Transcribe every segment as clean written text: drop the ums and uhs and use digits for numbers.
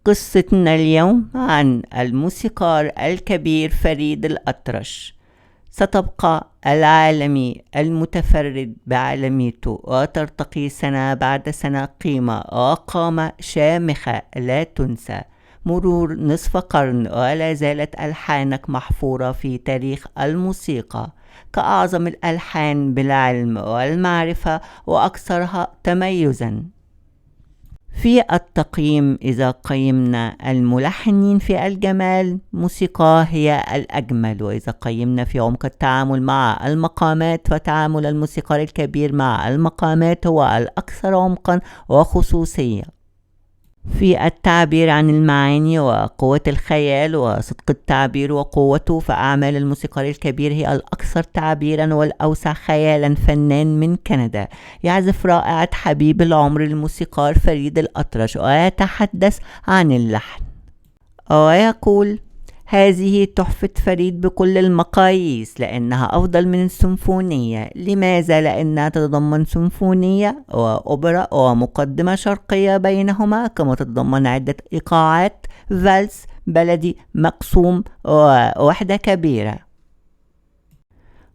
قصتنا اليوم عن الموسيقار الكبير فريد الأطرش. ستبقى العالمي المتفرد بعالميته وترتقي سنة بعد سنة قيمة وقامة شامخة لا تنسى. مرور نصف قرن ولا زالت ألحانك محفورة في تاريخ الموسيقى كأعظم الألحان بالعلم والمعرفة وأكثرها تميزاً. في التقييم إذا قيمنا الملحنين في الجمال موسيقى هي الأجمل، وإذا قيمنا في عمق التعامل مع المقامات فتعامل الموسيقار الكبير مع المقامات هو الأكثر عمقا وخصوصية في التعبير عن المعاني وقوة الخيال وصدق التعبير وقوته. فأعمال الموسيقار الكبير هي الأكثر تعبيرا والأوسع خيالا. فنان من كندا يعزف رائعة حبيب العمر الموسيقار فريد الأطرش ويتحدث عن اللحن ويقول: هذه تحفة فريد بكل المقاييس لأنها أفضل من السيمفونية. لماذا؟ لأنها تتضمن سيمفونية وأوبرا ومقدمة شرقية بينهما، كما تتضمن عدة إيقاعات فالس بلدي مقسوم ووحدة كبيرة.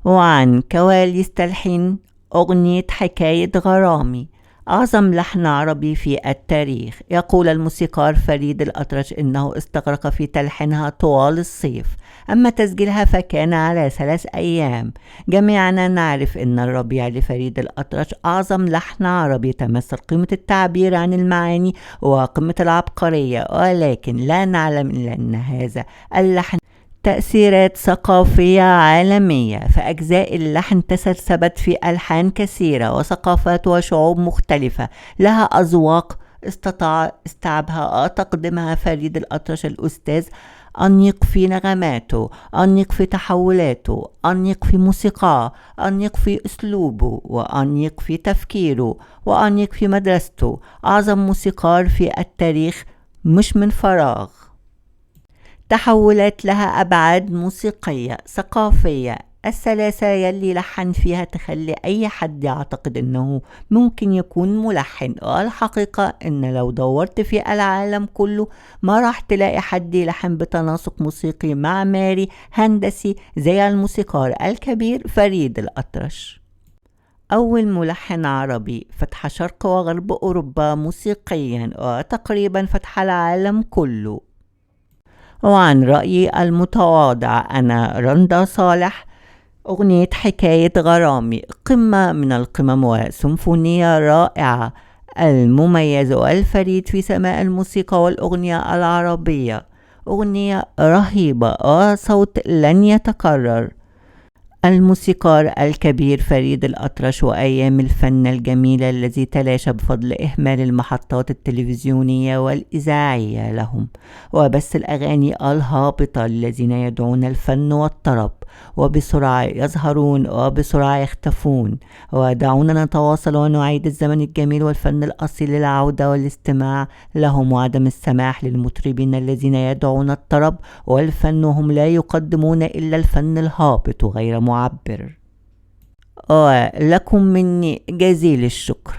وعن كواليس تلحين أغنية حكاية غرامي، أعظم لحن عربي في التاريخ. يقول الموسيقار فريد الأطرش إنه استغرق في تلحينها طوال الصيف، أما تسجيلها فكان على 3 أيام. جميعنا نعرف إن الربيع لفريد الأطرش أعظم لحن عربي تمثل قيمة التعبير عن المعاني وقيمة العبقرية، ولكن لا نعلم إلا أن هذا اللحن تأثيرات ثقافية عالمية. فأجزاء اللحن تسرسبت في ألحان كثيرة وثقافات وشعوب مختلفة لها أذواق استطاع استيعابها وتقديمها فريد الأطرش الأستاذ أنيق في نغماته، أنيق في تحولاته، أنيق في موسيقاه، أنيق في أسلوبه، وأنيق في تفكيره، وأنيق في مدرسته. أعظم موسيقار في التاريخ مش من فراغ. تحولات لها أبعاد موسيقية ثقافية السلاسة يلي لحن فيها تخلي أي حد يعتقد أنه ممكن يكون ملحن، والحقيقة أن لو دورت في العالم كله ما راح تلاقي حد يلحن بتناسق موسيقي معماري هندسي زي الموسيقار الكبير فريد الأطرش. أول ملحن عربي فتح شرق وغرب أوروبا موسيقيا وتقريبا فتح العالم كله. وعن رأيي المتواضع أنا رندا صالح، أغنية حكاية غرامي قمة من القمم وسيمفونية رائعة. المميز والفريد في سماء الموسيقى والأغنية العربية، أغنية رهيبة وصوت لن يتكرر. الموسيقار الكبير فريد الأطرش وأيام الفن الجميلة الذي تلاشى بفضل إهمال المحطات التلفزيونية والإذاعية لهم، وبث الأغاني الهابطة الذين يدعون الفن والطرب، وبسرعة يظهرون وبسرعة يختفون. ودعونا نتواصل ونعيد الزمن الجميل والفن الأصيل للعودة والاستماع لهم، وعدم السماح للمطربين الذين يدعون الطرب والفن وهم لا يقدمون إلا الفن الهابط غير معبر. ولكم مني جزيل الشكر.